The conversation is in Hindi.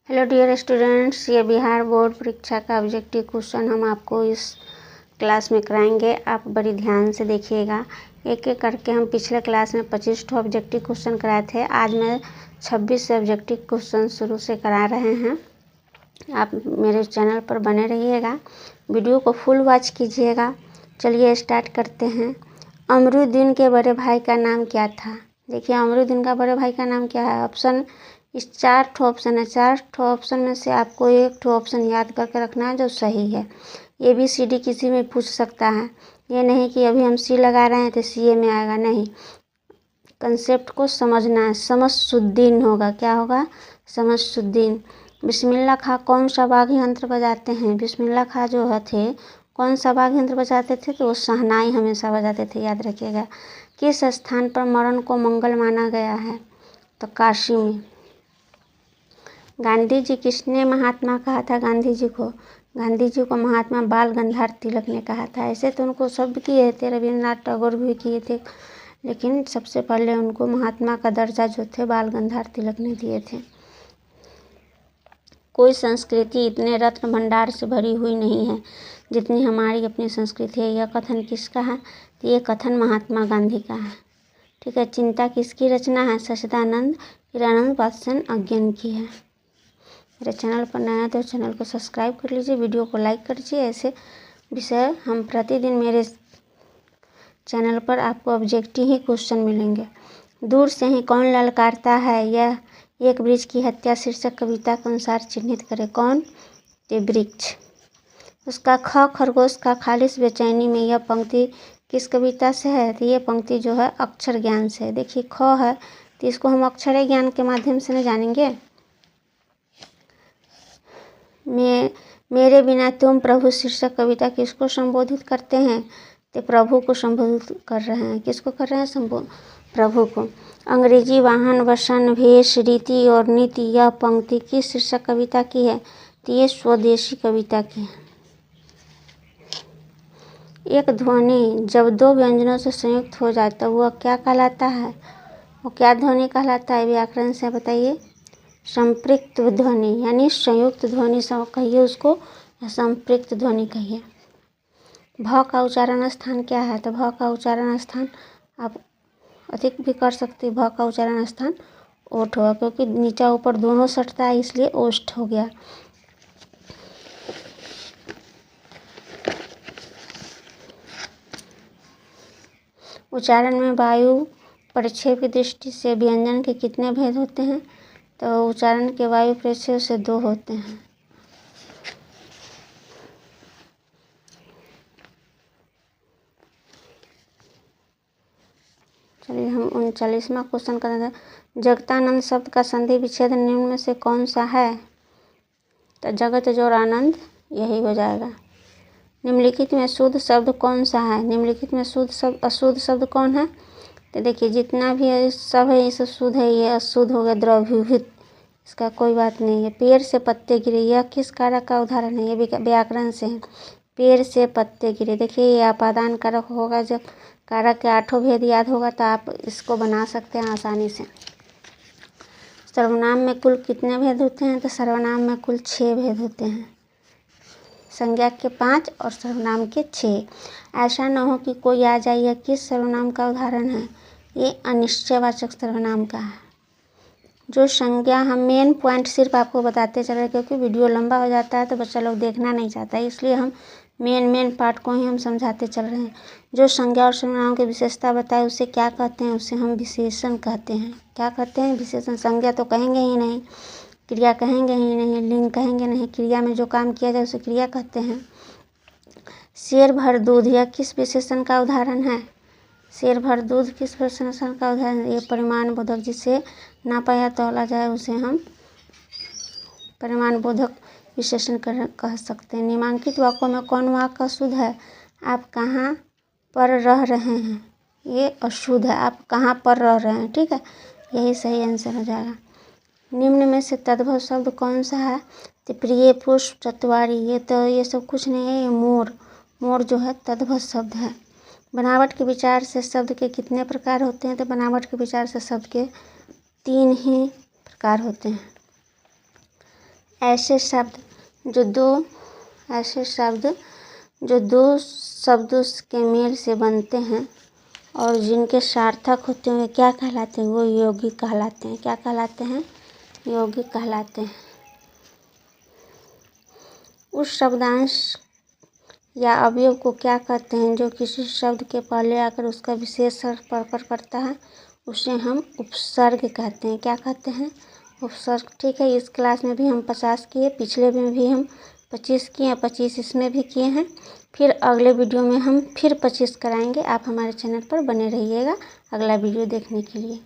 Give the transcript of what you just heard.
हेलो डियर स्टूडेंट्स, ये बिहार बोर्ड परीक्षा का ऑब्जेक्टिव क्वेश्चन हम आपको इस क्लास में कराएंगे। आप बड़ी ध्यान से देखिएगा। एक एक करके हम पिछले क्लास में 25 ऑब्जेक्टिव क्वेश्चन कराए थे। आज मैं 26 ऑब्जेक्टिव क्वेश्चन शुरू से करा रहे हैं। आप मेरे चैनल पर बने रहिएगा, वीडियो को फुल वॉच कीजिएगा। चलिए स्टार्ट करते हैं। अमरुद्दीन के बड़े भाई का नाम क्या था? देखिए, अमरुद्दीन का बड़े भाई का नाम क्या है? ऑप्शन इस 4 ऑप्शन है। 4 ऑप्शन में से आपको एक ऑप्शन याद करके रखना है जो सही है। ABCD किसी में पूछ सकता है, ये नहीं कि अभी हम C लगा रहे हैं तो CA में आएगा, नहीं। कंसेप्ट को समझना है। शमसुद्दीन होगा, क्या होगा? शमसुद्दीन। बिस्मिल्लाह खां कौन सा वाद्य यंत्र बजाते हैं? बिस्मिल्लाह खां जो थे कौन सा वाद्य यंत्र बजाते थे? तो वो शहनाई हमेशा बजाते थे, याद रखिएगा। किस स्थान पर मरण को मंगल माना गया है? तो काशी में। गांधी जी किसने महात्मा कहा था? गांधी जी को महात्मा बाल गंगाधर तिलक ने कहा था। ऐसे तो उनको शब्द किए थे, रविन्द्रनाथ टैगोर भी किए थे, लेकिन सबसे पहले उनको महात्मा का दर्जा जो थे बाल गंगाधर तिलक ने दिए थे। कोई संस्कृति इतने रत्न भंडार से भरी हुई नहीं है जितनी हमारी अपनी संस्कृति है। यह कथन किसका है? तो ये कथन महात्मा गांधी का है। ठीक है। चिंता किसकी रचना है? सच्चिदानंद हीरानंद वात्सन अज्ञन की है। मेरे चैनल पर नया है तो चैनल को सब्सक्राइब कर लीजिए, वीडियो को लाइक कर दीजिए। ऐसे विषय हम प्रतिदिन मेरे चैनल पर आपको ऑब्जेक्टिव ही क्वेश्चन मिलेंगे। दूर से ही कौन ललकारता है? यह एक वृक्ष की हत्या शीर्षक कविता के अनुसार चिन्हित करें। कौन? ये वृक्ष। उसका खरगोश का खालिश बेचैनी में, यह पंक्ति किस कविता से है? तो ये पंक्ति जो है अक्षर ज्ञान से है। देखिए, ख है तो इसको हम अक्षर ज्ञान के माध्यम से न जानेंगे। मेरे बिना तुम प्रभु शीर्षक कविता किसको संबोधित करते हैं? तो प्रभु को संबोधित कर रहे हैं। किसको कर रहे हैं? प्रभु को। अंग्रेजी वाहन, वसन, वेश, रीति और नीति, यह पंक्ति किस शीर्षक कविता की है? तो ये स्वदेशी कविता की है। एक ध्वनि जब दो व्यंजनों से संयुक्त हो जाए तो वह क्या कहलाता है? वो क्या ध्वनि कहलाता है? व्याकरण से बताइए। संपृक्त ध्वनि, यानी संयुक्त ध्वनि कहिए उसको, या संपृक्त ध्वनि कहिए। भ का उच्चारण स्थान क्या है? तो भ का उच्चारण स्थान आप अधिक भी कर सकते। भ का उच्चारण स्थान ओठ होगा, क्योंकि नीचा ऊपर दोनों सटता है, इसलिए ओष्ठ हो गया। उच्चारण में वायु परिक्षेप की दृष्टि से व्यंजन के कितने भेद होते हैं? तो उच्चारण के वायु परिक्षेप से 2 होते हैं। चलिए हम 39वां क्वेश्चन करते हैं। जगतानंद शब्द का संधि विच्छेद निम्न में से कौन सा है? तो जगत जोड़ आनंद, यही हो जाएगा। निम्नलिखित में शुद्ध शब्द कौन सा है? निम्नलिखित में शुद्ध शब्द, अशुद्ध शब्द कौन है? तो देखिए, जितना भी है सब है, ये सब शुद्ध है, ये अशुद्ध हो गया, द्रवभूत, इसका कोई बात नहीं है। पेड़ से पत्ते गिरे, यह किस कारक का उदाहरण है? ये भी व्याकरण से है। पेड़ से पत्ते गिरे, देखिए ये आपादान कारक होगा। जब कारक के 8 भेद याद होगा तो आप इसको बना सकते हैं आसानी से। सर्वनाम में कुल कितने भेद होते हैं? तो सर्वनाम में कुल 6 भेद होते हैं। संज्ञा के 5 और सर्वनाम के 6। ऐसा न हो कि कोई आ जाए, यह किस सर्वनाम का उदाहरण है? ये अनिश्चयवाचक सर्वनाम का है। जो संज्ञा, हम मेन पॉइंट सिर्फ आपको बताते चल रहे, क्योंकि वीडियो लंबा हो जाता है तो बच्चा लोग देखना नहीं चाहता है, इसलिए हम मेन पार्ट को ही हम समझाते चल रहे हैं। जो संज्ञा और सर्वनाम की विशेषता बताए उसे क्या कहते हैं? उसे हम विशेषण कहते हैं। क्या कहते हैं? विशेषण। संज्ञा तो कहेंगे ही नहीं, क्रिया कहेंगे ही नहीं, लिंग कहेंगे नहीं। क्रिया में जो काम किया जाए उसे क्रिया कहते हैं। शेर भर दूध, यह किस विशेषण का उदाहरण है? शेर भर दूध किस विशेषण का उदाहरण है? ये परिमाण बोधक, जिसे नापा या तौला जाए उसे हम परिमाण बोधक विशेषण कह सकते हैं। निम्नलिखित वाक्यों में कौन वाक्य अशुद्ध है? आप कहाँ पर रह रहे हैं, ये अशुद्ध है। आप कहाँ पर रह रहे हैं, ठीक है, यही सही आंसर हो जाएगा। निम्न में से तद्भव शब्द कौन सा है? तो प्रिय, पुष्प, चतुरारी, ये सब कुछ नहीं है, ये मोर जो है तद्भव शब्द है। बनावट के विचार से शब्द के कितने प्रकार होते हैं? तो बनावट के विचार से शब्द के 3 ही प्रकार होते हैं। ऐसे शब्द जो दो शब्दों के मेल से बनते हैं और जिनके सार्थक होते हैं वे क्या कहलाते हैं? वो यौगिक कहलाते हैं। क्या कहलाते हैं? यौगिक कहलाते हैं। उस शब्दांश या अवयव को क्या कहते हैं जो किसी शब्द के पहले आकर उसका विशेष अर्थ प्रकट करता है? उसे हम उपसर्ग कहते हैं। क्या कहते हैं? उपसर्ग। ठीक है, इस क्लास में भी हम 50 किए, पिछले में भी हम 25 किए, 25 इसमें भी किए हैं। फिर अगले वीडियो में हम फिर 25 कराएंगे। आप हमारे चैनल पर बने रहिएगा अगला वीडियो देखने के लिए।